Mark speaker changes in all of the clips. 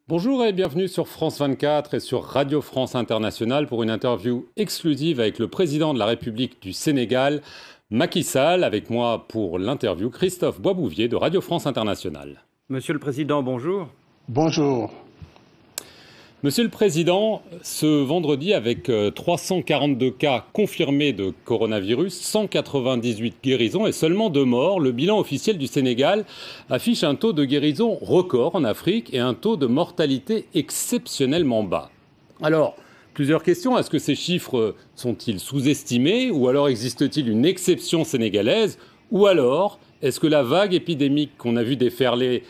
Speaker 1: Bonjour et bienvenue sur France 24 et sur Radio France Internationale pour une interview exclusive avec le président de la République du Sénégal, Macky Sall. Avec moi pour l'interview, Christophe Boisbouvier de Radio France Internationale.
Speaker 2: Monsieur le Président, bonjour.
Speaker 3: Bonjour.
Speaker 1: Monsieur le Président, ce vendredi, avec 342 cas confirmés de coronavirus, 198 guérisons et seulement 2 morts, le bilan officiel du Sénégal affiche un taux de guérison record en Afrique et un taux de mortalité exceptionnellement bas. Alors, plusieurs questions. Est-ce que ces chiffres sont-ils sous-estimés ou alors existe-t-il une exception sénégalaise? Ou alors, est-ce que la vague épidémique qu'on a vu déferler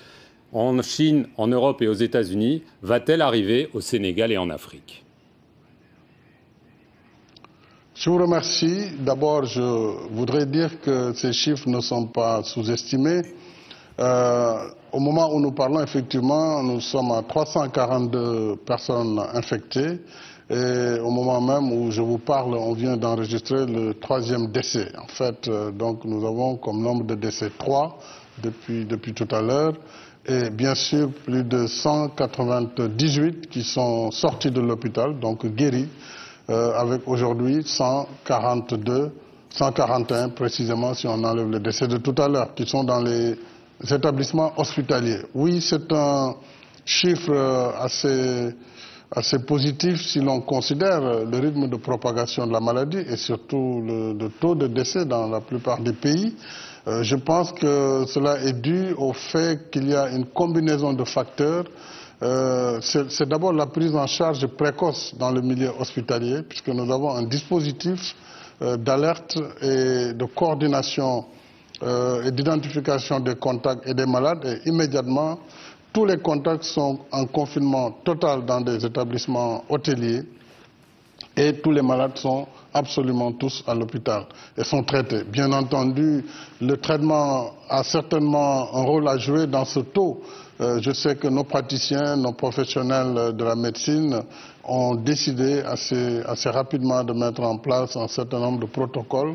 Speaker 1: en Chine, en Europe et aux États-Unis, va-t-elle arriver au Sénégal et en Afrique?
Speaker 3: Je vous remercie. D'abord, je voudrais dire que ces chiffres ne sont pas sous-estimés. Au moment où nous parlons, effectivement, nous sommes à 342 personnes infectées. Et au moment même où je vous parle, on vient d'enregistrer le 3e décès. En fait, donc nous avons comme nombre de décès 3 depuis tout à l'heure. Et bien sûr, plus de 198 qui sont sortis de l'hôpital, donc guéris, avec aujourd'hui 141 précisément, si on enlève les décès de tout à l'heure, qui sont dans les établissements hospitaliers. Oui, c'est un chiffre assez positif si l'on considère le rythme de propagation de la maladie et surtout le taux de décès dans la plupart des pays. Je pense que cela est dû au fait qu'il y a une combinaison de facteurs. C'est d'abord la prise en charge précoce dans le milieu hospitalier, puisque nous avons un dispositif d'alerte et de coordination et d'identification des contacts et des malades. Et immédiatement, tous les contacts sont en confinement total dans des établissements hôteliers et tous les malades sont absolument tous à l'hôpital et sont traités. Bien entendu, le traitement a certainement un rôle à jouer dans ce taux. Je sais que nos praticiens, nos professionnels de la médecine ont décidé assez rapidement de mettre en place un certain nombre de protocoles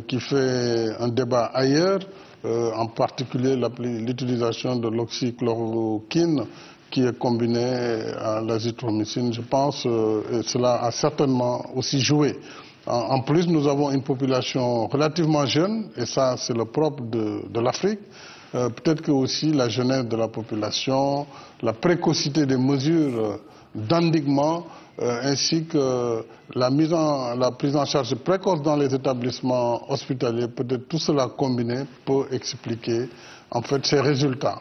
Speaker 3: qui fait un débat ailleurs, en particulier l'utilisation de l'oxychloroquine qui est combiné à l'azithromycine, je pense, et cela a certainement aussi joué. En plus, nous avons une population relativement jeune, et ça, c'est le propre de l'Afrique. Peut-être que aussi la jeunesse de la population, la précocité des mesures d'endiguement, ainsi que la prise en charge précoce dans les établissements hospitaliers, peut-être tout cela combiné peut expliquer en fait ces résultats.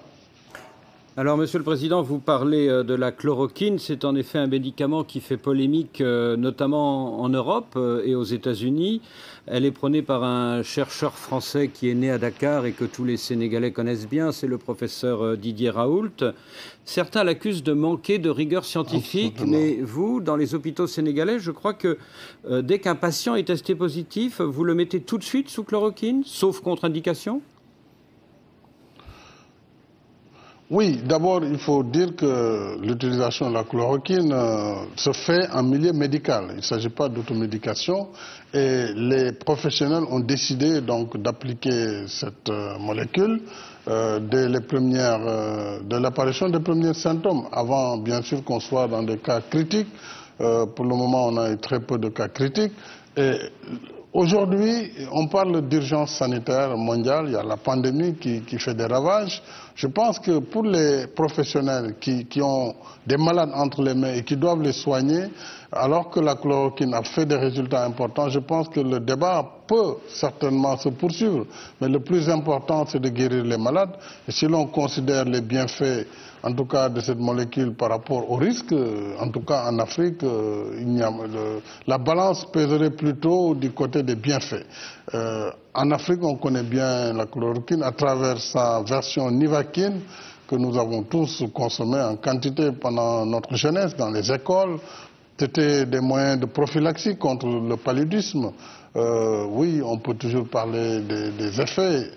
Speaker 2: Alors, Monsieur le Président, vous parlez de la chloroquine. C'est en effet un médicament qui fait polémique, notamment en Europe et aux États-Unis. Elle est prônée par un chercheur français qui est né à Dakar et que tous les Sénégalais connaissent bien. C'est le professeur Didier Raoult. Certains l'accusent de manquer de rigueur scientifique, mais vous, dans les hôpitaux sénégalais, je crois que dès qu'un patient est testé positif, vous le mettez tout de suite sous chloroquine, sauf contre-indication ?
Speaker 3: Oui, d'abord, il faut dire que l'utilisation de la chloroquine se fait en milieu médical. Il ne s'agit pas d'automédication et les professionnels ont décidé donc d'appliquer cette molécule dès l'apparition des premiers symptômes, avant bien sûr qu'on soit dans des cas critiques. Pour le moment, on a eu très peu de cas critiques. Et aujourd'hui, on parle d'urgence sanitaire mondiale, il y a la pandémie qui fait des ravages. Je pense que pour les professionnels qui ont des malades entre les mains et qui doivent les soigner, alors que la chloroquine a fait des résultats importants, je pense que le débat peut certainement se poursuivre. Mais le plus important, c'est de guérir les malades. Et si l'on considère les bienfaits, en tout cas de cette molécule par rapport au risque, en tout cas en Afrique, la balance pèserait plutôt du côté des bienfaits. En Afrique, on connaît bien la chloroquine à travers sa version nivaquine que nous avons tous consommée en quantité pendant notre jeunesse dans les écoles. C'était des moyens de prophylaxie contre le paludisme. Oui, on peut toujours parler des effets.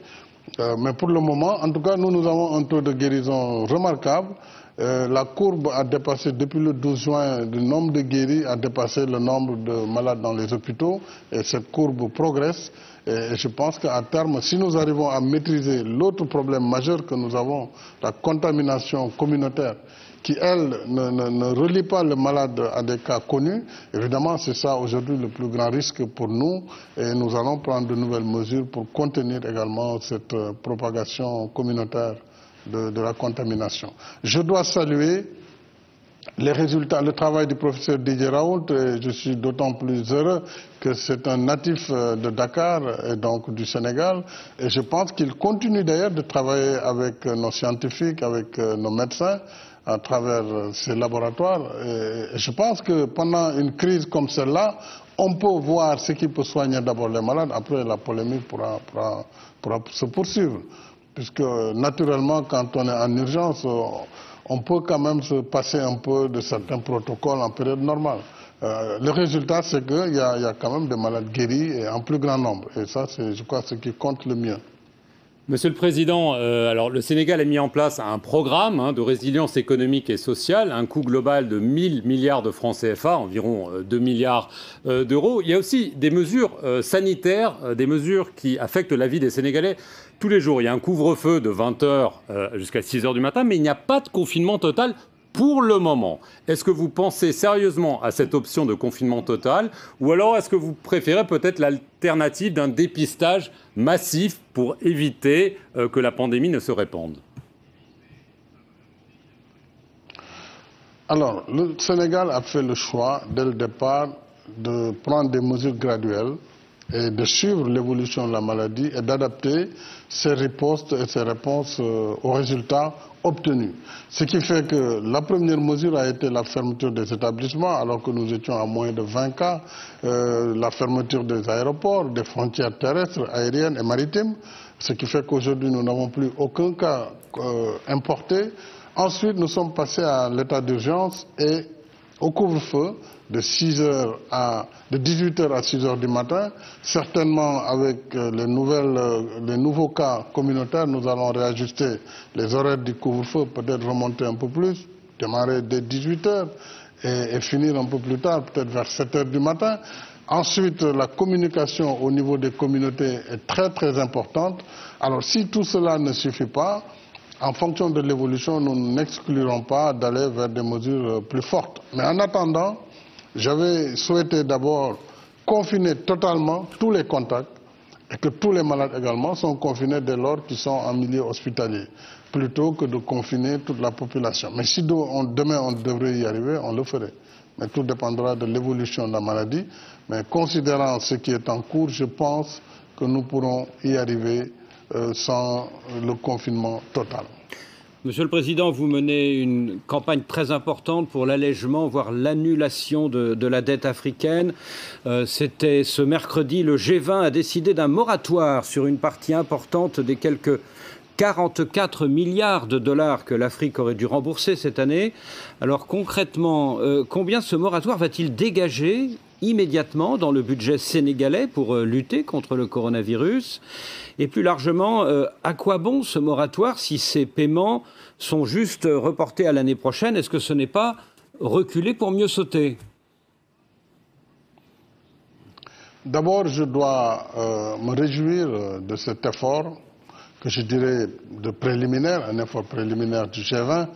Speaker 3: Mais pour le moment, en tout cas, nous avons un taux de guérison remarquable. La courbe a dépassé, depuis le 12 juin, le nombre de guéris a dépassé le nombre de malades dans les hôpitaux. Et cette courbe progresse. Et je pense qu'à terme, si nous arrivons à maîtriser l'autre problème majeur que nous avons, la contamination communautaire, qui, elles, ne relient pas le malade à des cas connus, évidemment, c'est ça aujourd'hui le plus grand risque pour nous et nous allons prendre de nouvelles mesures pour contenir également cette propagation communautaire de la contamination. Je dois saluer les résultats, le travail du professeur Didier Raoult, et je suis d'autant plus heureux que c'est un natif de Dakar et donc du Sénégal, et je pense qu'il continue d'ailleurs de travailler avec nos scientifiques, avec nos médecins, à travers ces laboratoires. Et je pense que pendant une crise comme celle-là, on peut voir ce qui peut soigner d'abord les malades, après la polémique pourra se poursuivre. Puisque naturellement, quand on est en urgence, on peut quand même se passer un peu de certains protocoles en période normale. Le résultat, c'est qu'il y a quand même des malades guéris et en plus grand nombre. Et ça, c'est, je crois, ce qui compte le mieux.
Speaker 1: Monsieur le Président, alors le Sénégal a mis en place un programme de résilience économique et sociale, un coût global de 1000 milliards de francs CFA, environ 2 milliards d'euros. Il y a aussi des mesures sanitaires, des mesures qui affectent la vie des Sénégalais tous les jours. Il y a un couvre-feu de 20h jusqu'à 6h du matin, mais il n'y a pas de confinement total pour le moment. Est-ce que vous pensez sérieusement à cette option de confinement total ou alors est-ce que vous préférez peut-être l'alternative d'un dépistage massif pour éviter que la pandémie ne se répande?
Speaker 3: Alors, le Sénégal a fait le choix dès le départ de prendre des mesures graduelles et de suivre l'évolution de la maladie et d'adapter ses ripostes et ses réponses aux résultats obtenus. Ce qui fait que la première mesure a été la fermeture des établissements, alors que nous étions à moins de 20 cas, la fermeture des aéroports, des frontières terrestres, aériennes et maritimes, ce qui fait qu'aujourd'hui nous n'avons plus aucun cas importé. Ensuite, nous sommes passés à l'état d'urgence et au couvre-feu de 18h à 6h du matin. Certainement, avec les nouveaux cas communautaires, nous allons réajuster les horaires du couvre-feu, peut-être remonter un peu plus, démarrer dès 18h et finir un peu plus tard, peut-être vers 7h du matin. Ensuite, la communication au niveau des communautés est très très importante. Alors, si tout cela ne suffit pas, en fonction de l'évolution, nous n'exclurons pas d'aller vers des mesures plus fortes. Mais en attendant, j'avais souhaité d'abord confiner totalement tous les contacts et que tous les malades également sont confinés dès lors qu'ils sont en milieu hospitalier, plutôt que de confiner toute la population. Mais si demain on devrait y arriver, on le ferait. Mais tout dépendra de l'évolution de la maladie. Mais considérant ce qui est en cours, je pense que nous pourrons y arriver sans le confinement total.
Speaker 2: Monsieur le Président, vous menez une campagne très importante pour l'allègement, voire l'annulation de la dette africaine. C'était ce mercredi, le G20 a décidé d'un moratoire sur une partie importante des quelques 44 milliards de dollars que l'Afrique aurait dû rembourser cette année. Alors concrètement, combien ce moratoire va-t-il dégager immédiatement dans le budget sénégalais pour lutter contre le coronavirus? Et plus largement, à quoi bon ce moratoire si ces paiements sont juste reportés à l'année prochaine? Est-ce que ce n'est pas reculer pour mieux sauter?
Speaker 3: D'abord, je dois me réjouir de cet effort que je dirais de préliminaire, un effort préliminaire du G20,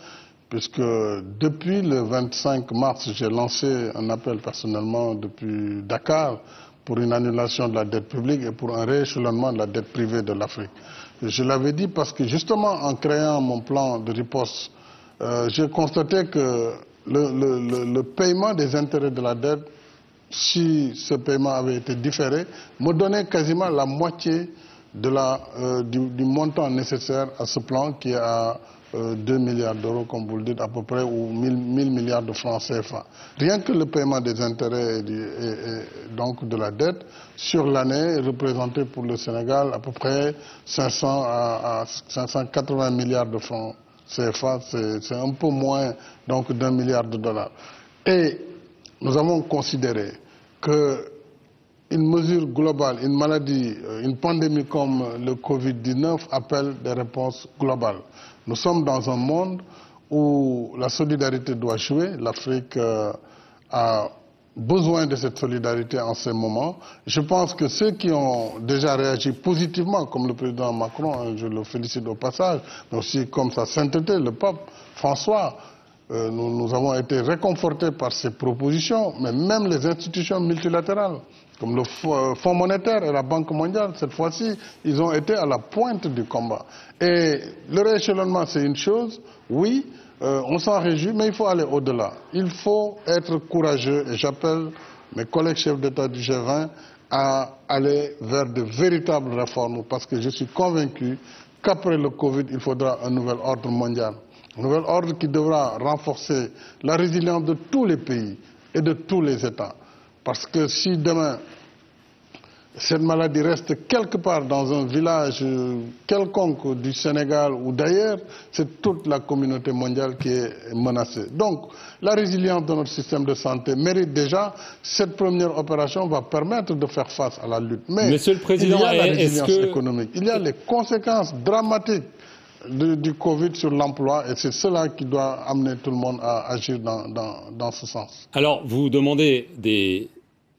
Speaker 3: puisque depuis le 25 mars, j'ai lancé un appel personnellement depuis Dakar pour une annulation de la dette publique et pour un rééchelonnement de la dette privée de l'Afrique. Je l'avais dit parce que justement en créant mon plan de riposte, j'ai constaté que le paiement des intérêts de la dette, si ce paiement avait été différé, me donnait quasiment la moitié du montant nécessaire à ce plan qui est à 2 milliards d'euros, comme vous le dites, à peu près, ou 1000 milliards de francs CFA. Rien que le paiement des intérêts et donc de la dette sur l'année représentait pour le Sénégal à peu près 500 à 580 milliards de francs CFA. C'est un peu moins donc d'1 milliard de dollars. Et nous avons considéré que une mesure globale, une maladie, une pandémie comme le Covid-19 appelle des réponses globales. Nous sommes dans un monde où la solidarité doit jouer. L'Afrique a besoin de cette solidarité en ces moments. Je pense que ceux qui ont déjà réagi positivement, comme le président Macron, je le félicite au passage, mais aussi comme sa sainteté, le pape François, nous avons été réconfortés par ces propositions, mais même les institutions multilatérales, comme le Fonds monétaire et la Banque mondiale, cette fois-ci, ils ont été à la pointe du combat. Et le rééchelonnement, c'est une chose, oui, on s'en réjouit, mais il faut aller au-delà. Il faut être courageux, et j'appelle mes collègues chefs d'État du G20 à aller vers de véritables réformes, parce que je suis convaincu qu'après le Covid, il faudra un nouvel ordre mondial. Un nouvel ordre qui devra renforcer la résilience de tous les pays et de tous les États. Parce que si demain, cette maladie reste quelque part dans un village quelconque du Sénégal ou d'ailleurs, c'est toute la communauté mondiale qui est menacée. Donc, la résilience de notre système de santé mérite déjà, cette première opération va permettre de faire face à la lutte. Mais
Speaker 1: Monsieur le Président,
Speaker 3: il y a la résilience économique, il y a les conséquences dramatiques du Covid sur l'emploi et c'est cela qui doit amener tout le monde à agir dans ce sens.
Speaker 1: Alors, vous demandez des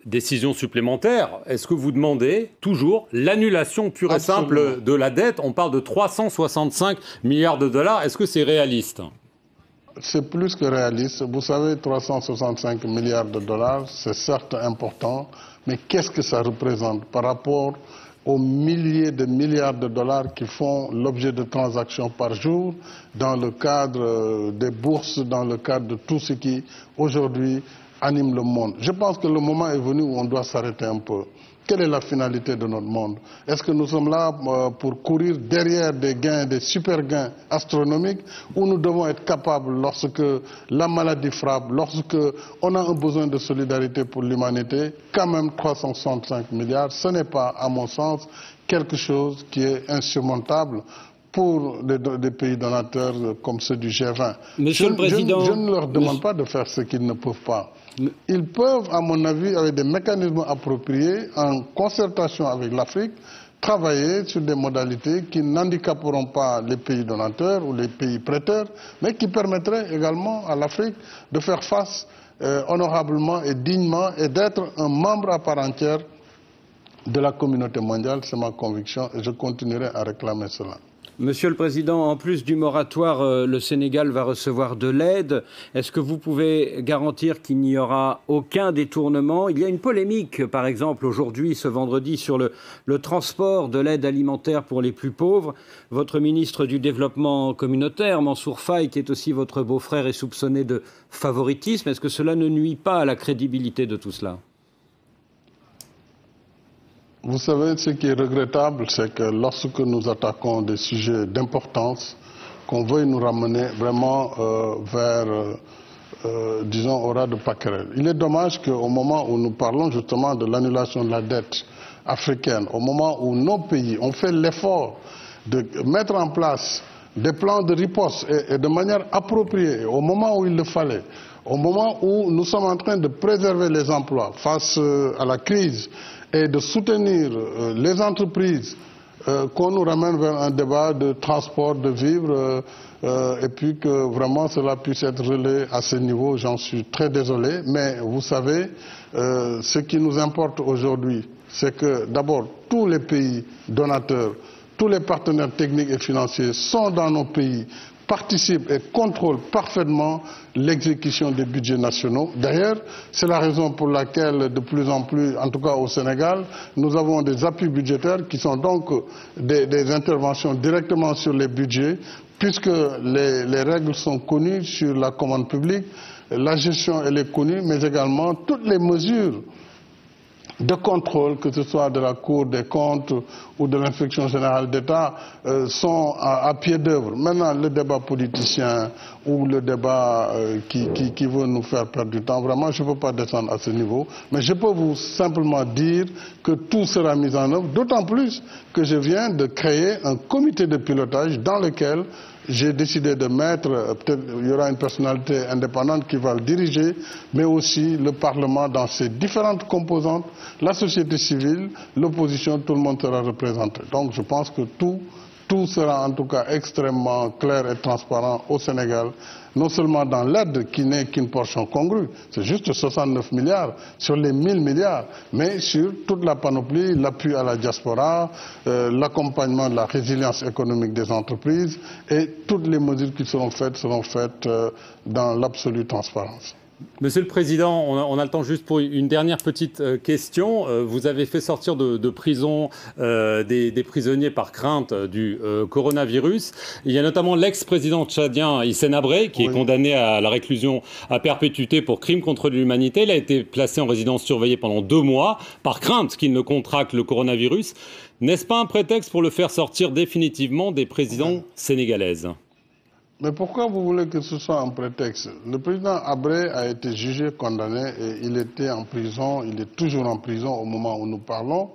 Speaker 1: décisions supplémentaires. Est-ce que vous demandez toujours l'annulation pure et simple de la dette? On parle de 365 milliards de dollars. Est-ce que c'est réaliste?
Speaker 3: C'est plus que réaliste. Vous savez, 365 milliards de dollars, c'est certes important, mais qu'est-ce que ça représente par rapport aux milliers de milliards de dollars qui font l'objet de transactions par jour dans le cadre des bourses, dans le cadre de tout ce qui aujourd'hui anime le monde. Je pense que le moment est venu où on doit s'arrêter un peu. Quelle est la finalité de notre monde? Est-ce que nous sommes là pour courir derrière des gains, des super gains astronomiques, ou nous devons être capables, lorsque la maladie frappe, lorsque on a un besoin de solidarité pour l'humanité, quand même 365 milliards, ce n'est pas, à mon sens, quelque chose qui est insurmontable pour des pays donateurs comme ceux du G20.
Speaker 2: Monsieur le Président,
Speaker 3: je ne leur demande pas de faire ce qu'ils ne peuvent pas. Ils peuvent, à mon avis, avec des mécanismes appropriés, en concertation avec l'Afrique, travailler sur des modalités qui n'handicaperont pas les pays donateurs ou les pays prêteurs, mais qui permettraient également à l'Afrique de faire face honorablement et dignement et d'être un membre à part entière de la communauté mondiale. C'est ma conviction et je continuerai à réclamer cela.
Speaker 2: Monsieur le Président, en plus du moratoire, le Sénégal va recevoir de l'aide. Est-ce que vous pouvez garantir qu'il n'y aura aucun détournement? Il y a une polémique, par exemple, aujourd'hui, ce vendredi, sur le transport de l'aide alimentaire pour les plus pauvres. Votre ministre du Développement communautaire, Mansour Faye, qui est aussi votre beau-frère, est soupçonné de favoritisme. Est-ce que cela ne nuit pas à la crédibilité de tout cela?
Speaker 3: Vous savez, ce qui est regrettable, c'est que lorsque nous attaquons des sujets d'importance, qu'on veuille nous ramener vraiment vers, disons, au ras de pâquerelle. Il est dommage qu'au moment où nous parlons justement de l'annulation de la dette africaine, au moment où nos pays ont fait l'effort de mettre en place des plans de riposte et de manière appropriée, au moment où il le fallait, au moment où nous sommes en train de préserver les emplois face à la crise, et de soutenir les entreprises, qu'on nous ramène vers un débat de transport, de vivres, et puis que vraiment cela puisse être relayé à ce niveau, j'en suis très désolé. Mais vous savez, ce qui nous importe aujourd'hui, c'est que d'abord tous les pays donateurs, tous les partenaires techniques et financiers sont dans nos pays, participent et contrôlent parfaitement l'exécution des budgets nationaux. D'ailleurs, c'est la raison pour laquelle de plus en plus, en tout cas au Sénégal, nous avons des appuis budgétaires qui sont donc des interventions directement sur les budgets, puisque les règles sont connues sur la commande publique, la gestion elle est connue, mais également toutes les mesures de contrôle, que ce soit de la Cour des comptes ou de l'inspection générale d'État, sont à pied d'œuvre. Maintenant, le débat politicien ou le débat qui veut nous faire perdre du temps, vraiment, je ne peux pas descendre à ce niveau. Mais je peux vous simplement dire que tout sera mis en œuvre, d'autant plus que je viens de créer un comité de pilotage dans lequel j'ai décidé de mettre, peut-être il y aura une personnalité indépendante qui va le diriger, mais aussi le Parlement dans ses différentes composantes, la société civile, l'opposition, tout le monde sera représenté. Donc je pense que tout tout sera en tout cas extrêmement clair et transparent au Sénégal, non seulement dans l'aide qui n'est qu'une portion congrue, c'est juste 69 milliards sur les 1000 milliards, mais sur toute la panoplie, l'appui à la diaspora, l'accompagnement de la résilience économique des entreprises et toutes les mesures qui seront faites dans l'absolue transparence.
Speaker 1: Monsieur le Président, on a le temps juste pour une dernière petite question. Vous avez fait sortir de prison des prisonniers par crainte du coronavirus. Il y a notamment l'ex-président tchadien Hissène Habré qui est condamné à la réclusion à perpétuité pour crime contre l'humanité. Il a été placé en résidence surveillée pendant 2 mois par crainte qu'il ne contracte le coronavirus. N'est-ce pas un prétexte pour le faire sortir définitivement des prisons sénégalaises ?
Speaker 3: Mais pourquoi vous voulez que ce soit un prétexte? Le président Habré a été jugé, condamné et il était en prison, il est toujours en prison au moment où nous parlons.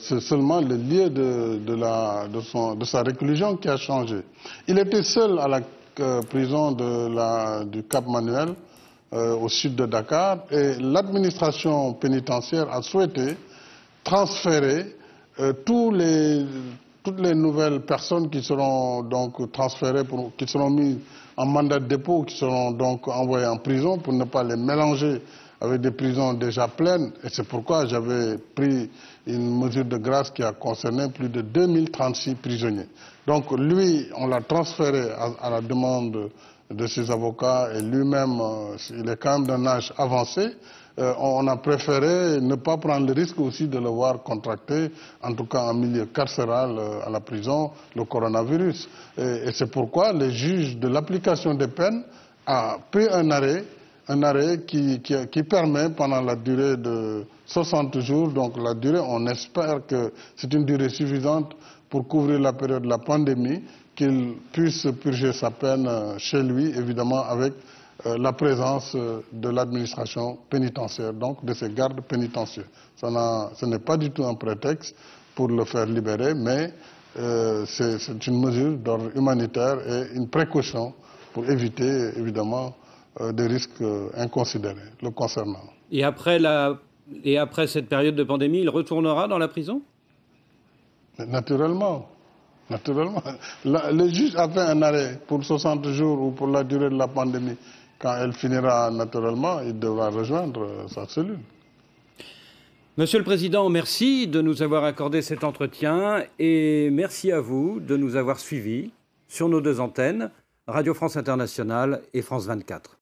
Speaker 3: C'est seulement le lieu de sa réclusion qui a changé. Il était seul à la prison du Cap Manuel, au sud de Dakar, et l'administration pénitentiaire a souhaité transférer toutes les nouvelles personnes qui seront donc transférées, qui seront mises en mandat de dépôt, qui seront donc envoyées en prison pour ne pas les mélanger avec des prisons déjà pleines. Et c'est pourquoi j'avais pris une mesure de grâce qui a concerné plus de 2036 prisonniers. Donc lui, on l'a transféré à la demande de ses avocats et lui-même, il est quand même d'un âge avancé. On a préféré ne pas prendre le risque aussi de le voir contracter, en tout cas en milieu carcéral à la prison, le coronavirus. Et c'est pourquoi les juges de l'application des peines a pris un arrêt qui permet pendant la durée de 60 jours, donc la durée, on espère que c'est une durée suffisante pour couvrir la période de la pandémie, qu'il puisse purger sa peine chez lui, évidemment avec la présence de l'administration pénitentiaire, donc de ses gardes pénitentiaires. Ce n'est pas du tout un prétexte pour le faire libérer, mais c'est une mesure d'ordre humanitaire et une précaution pour éviter, évidemment, des risques inconsidérés le concernant.
Speaker 2: Et après cette période de pandémie, il retournera dans la prison ?
Speaker 3: Naturellement. Naturellement. Le juge a fait un arrêt pour 60 jours ou pour la durée de la pandémie. Quand elle finira naturellement, il devra rejoindre sa cellule.
Speaker 2: Monsieur le Président, merci de nous avoir accordé cet entretien et merci à vous de nous avoir suivis sur nos 2 antennes, Radio France Internationale et France 24.